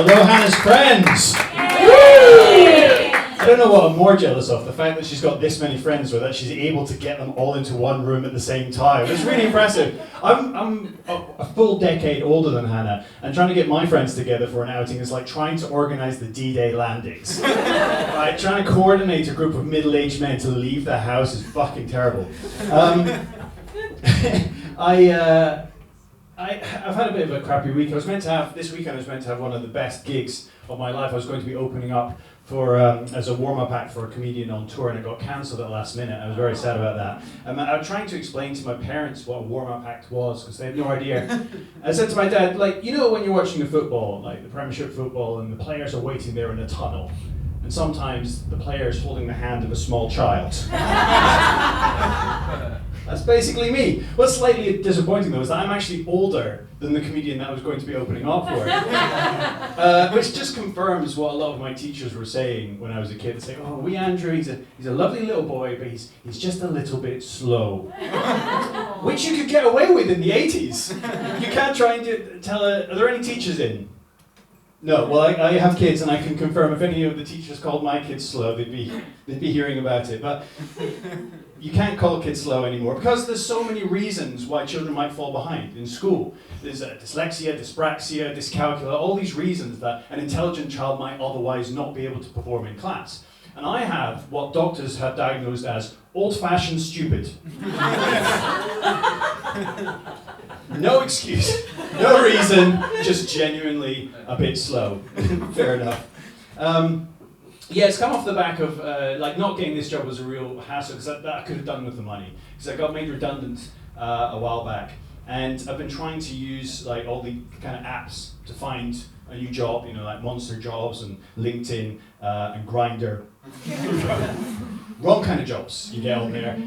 Hello, Hannah's friends! I don't know what I'm more jealous of, the fact that she's got this many friends with that she's able to get them all into one room at the same time. It's really impressive. I'm a full decade older than Hannah, and trying to get my friends together for an outing is like trying to organise the D-Day landings. Right? Trying to coordinate a group of middle-aged men to leave the house is fucking terrible. I've had a bit of a crappy week. This weekend I was meant to have one of the best gigs of my life. I was going to be opening up for as a warm-up act for a comedian on tour, and it got cancelled at the last minute. I was very sad about that. I was trying to explain to my parents what a warm-up act was, because they had no idea. I said to my dad, like, you know when you're watching the football, like the Premiership football, and the players are waiting there in a tunnel, and sometimes the player is holding the hand of a small child. That's basically me. What's slightly disappointing though is that I'm actually older than the comedian that I was going to be opening up for. Which just confirms what a lot of my teachers were saying when I was a kid. They say, oh, wee Andrew, he's a lovely little boy, but he's just a little bit slow. Which you could get away with in the 80s. You can't try and are there any teachers in? No, well I have kids and I can confirm if any of the teachers called my kids slow, they'd be hearing about it. But you can't call kids slow anymore because there's so many reasons why children might fall behind in school. There's dyslexia, dyspraxia, dyscalculia, all these reasons that an intelligent child might otherwise not be able to perform in class. And I have what doctors have diagnosed as old-fashioned stupid. No excuse, no reason, just genuinely a bit slow. Fair enough. Yeah, it's come off the back of, not getting this job was a real hassle, because that I could have done with the money. Because I got made redundant a while back, and I've been trying to use like all the kind of apps to find a new job, you know, like Monster Jobs and LinkedIn and Grindr. Wrong kind of jobs you get on there.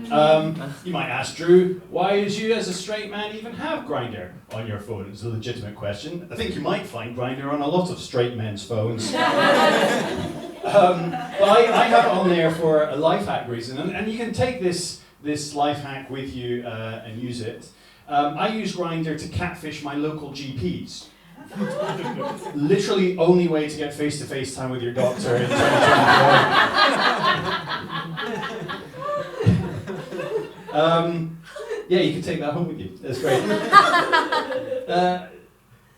You might ask, Drew, why did you as a straight man even have Grindr on your phone? It's a legitimate question. I think you might find Grindr on a lot of straight men's phones. But I have it on there for a life hack reason, and you can take this life hack with you and use it. I use Grindr to catfish my local GPs. Literally only way to get face-to-face time with your doctor in 2024. Yeah, you can take that home with you. That's great.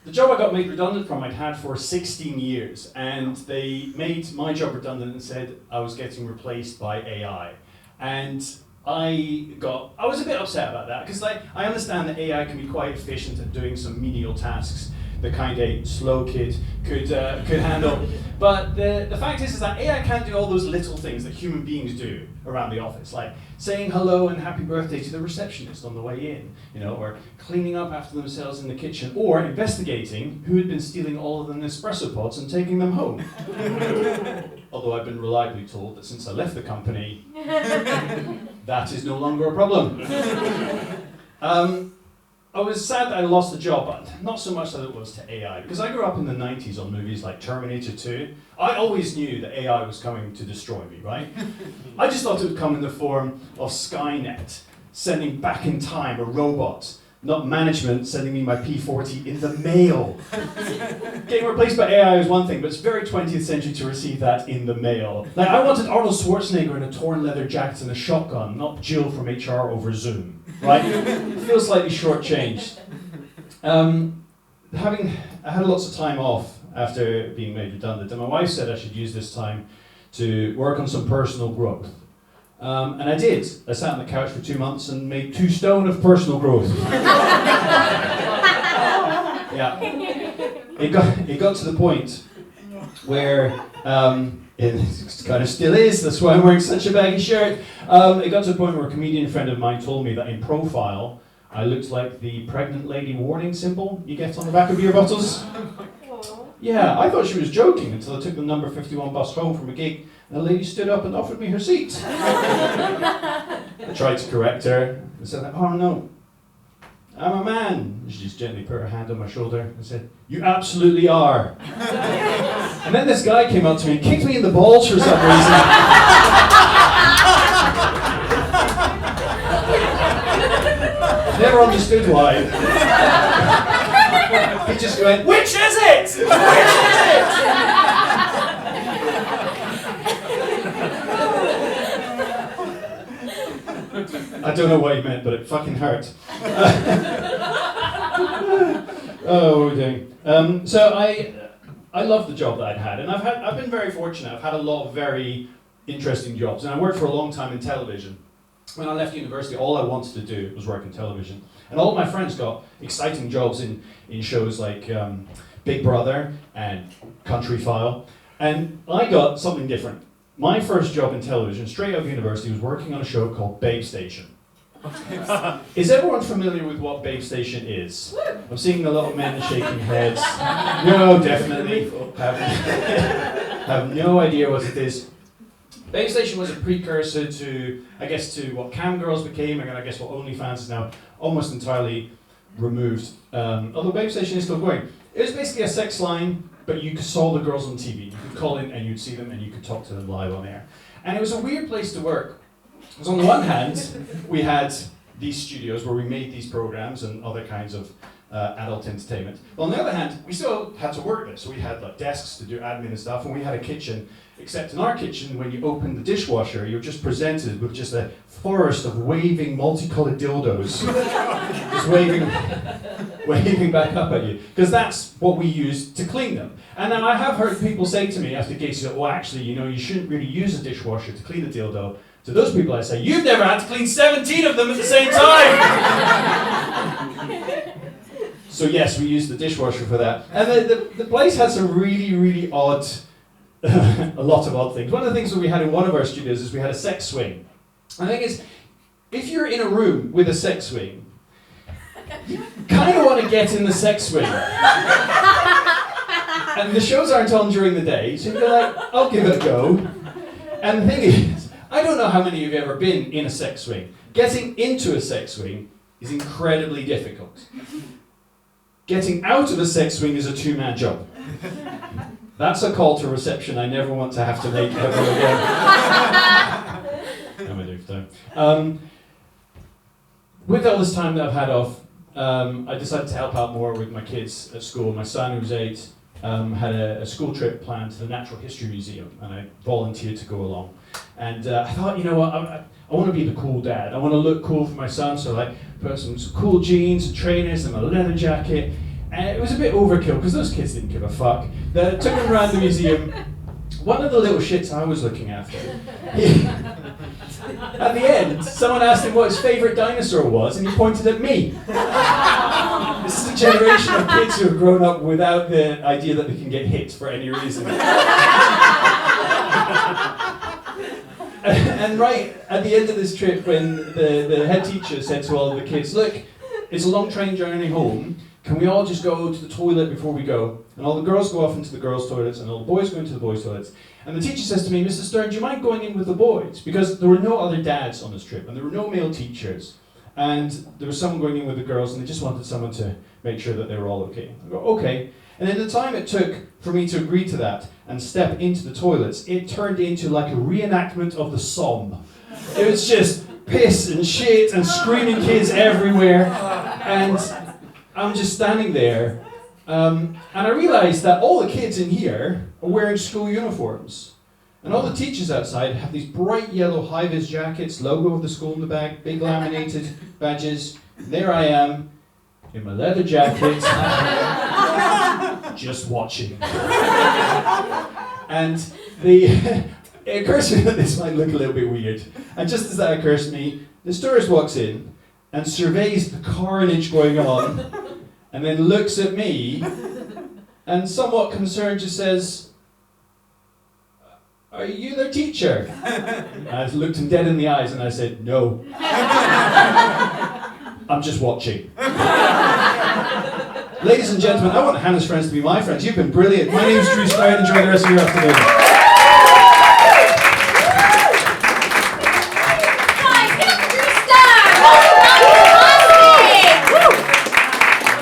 The job I got made redundant from I'd had for 16 years, and they made my job redundant and said I was getting replaced by AI. And I was a bit upset about that, because I understand that AI can be quite efficient at doing some menial tasks the kind a slow kid could handle. But the fact is that AI can't do all those little things that human beings do around the office, like saying hello and happy birthday to the receptionist on the way in, you know, or cleaning up after themselves in the kitchen, or investigating who had been stealing all of the Nespresso pods and taking them home. Although I've been reliably told that since I left the company, that is no longer a problem. I was sad that I lost the job, but not so much that it was to AI, because I grew up in the 90s on movies like Terminator 2. I always knew that AI was coming to destroy me, right? I just thought it would come in the form of Skynet, sending back in time a robot, not management sending me my P40 in the mail. Getting replaced by AI is one thing, but it's very 20th century to receive that in the mail. Like, I wanted Arnold Schwarzenegger in a torn leather jacket and a shotgun, not Jill from HR over Zoom. Right? It feels slightly shortchanged. I had lots of time off after being made redundant, and my wife said I should use this time to work on some personal growth. And I did. I sat on the couch for 2 months and made 2 stone of personal growth. Yeah. It got to the point where it kind of still is, that's why I'm wearing such a baggy shirt. It got to the point where a comedian friend of mine told me that in profile, I looked like the pregnant lady warning symbol you get on the back of beer bottles. Yeah, I thought she was joking until I took the number 51 bus home from a gig, and the lady stood up and offered me her seat. I tried to correct her and said, oh no, I'm a man. She just gently put her hand on my shoulder and said, you absolutely are. And then this guy came up to me and kicked me in the balls for some reason. Never understood why. He just went, which is it? Which is it? I don't know what he meant, but it fucking hurt. Oh, what are we doing? So I love the job that I'd had, and I've been very fortunate. I've had a lot of very interesting jobs, and I worked for a long time in television. When I left university, all I wanted to do was work in television, and all of my friends got exciting jobs in shows like Big Brother and Country File, and I got something different. My first job in television, straight out of university, was working on a show called Babe Station. Is everyone familiar with what Babe Station is? I'm seeing a lot of men shaking heads. No, definitely. Have no idea what it is. Babe Station was a precursor to, I guess, to what cam girls became, and I guess what OnlyFans is now, almost entirely removed. Although Babe Station is still going. It was basically a sex line, but you saw the girls on TV. You could call in and you'd see them and you could talk to them live on air. And it was a weird place to work. Because on the one hand, we had these studios where we made these programs and other kinds of adult entertainment. But on the other hand, we still had to work there. So we had like desks to do admin and stuff, and we had a kitchen. Except in our kitchen, when you opened the dishwasher, you're just presented with just a forest of waving, multicolored dildos. Just waving back up at you. Because that's what we use to clean them. And then I have heard people say to me after cases, well, actually, you shouldn't really use a dishwasher to clean a dildo. To those people I say, you've never had to clean 17 of them at the same time! So yes, we used the dishwasher for that. And the place had some really, really odd, a lot of odd things. One of the things that we had in one of our studios is we had a sex swing. And the thing is, if you're in a room with a sex swing, you kind of want to get in the sex swing. And the shows aren't on during the day, so you're like, I'll give it a go. And the thing is, I don't know how many of you have ever been in a sex swing. Getting into a sex swing is incredibly difficult. Getting out of a sex swing is a two-man job. That's a call to reception I never want to have to make ever again. How am I doing for time? With all this time that I've had off, I decided to help out more with my kids at school. My son, who's 8, had a school trip planned to the Natural History Museum, and I volunteered to go along. And I thought, you know what, I want to be the cool dad. I want to look cool for my son, so I put some cool jeans and trainers and a leather jacket. And it was a bit overkill, because those kids didn't give a fuck. They took him around the museum. One of the little shits I was looking after, at the end, someone asked him what his favourite dinosaur was, and he pointed at me. This is a generation of kids who have grown up without the idea that they can get hit for any reason. And right at the end of this trip, when the head teacher said to all the kids, look, it's a long train journey home, can we all just go to the toilet before we go? And all the girls go off into the girls' toilets, and all the boys go into the boys' toilets. And the teacher says to me, Mrs. Stearne, do you mind going in with the boys? Because there were no other dads on this trip, and there were no male teachers. And there was someone going in with the girls, and they just wanted someone to make sure that they were all okay. I go, okay. And in the time it took for me to agree to that and step into the toilets, it turned into like a reenactment of the Somme. It was just piss and shit and screaming kids everywhere. And I'm just standing there, and I realised that all the kids in here are wearing school uniforms. And all the teachers outside have these bright yellow high-vis jackets, logo of the school in the back, big laminated badges. There I am, in my leather jacket, just watching. And it occurs to me that this might look a little bit weird. And just as that occurs to me, this tourist walks in and surveys the carnage going on, and then looks at me, and somewhat concerned just says, are you their teacher? And I looked him dead in the eyes and I said, no. I'm just watching. Ladies and gentlemen, I want Hannah's friends to be my friends. You've been brilliant. My name is Drew Stearne. Enjoy the rest of your afternoon.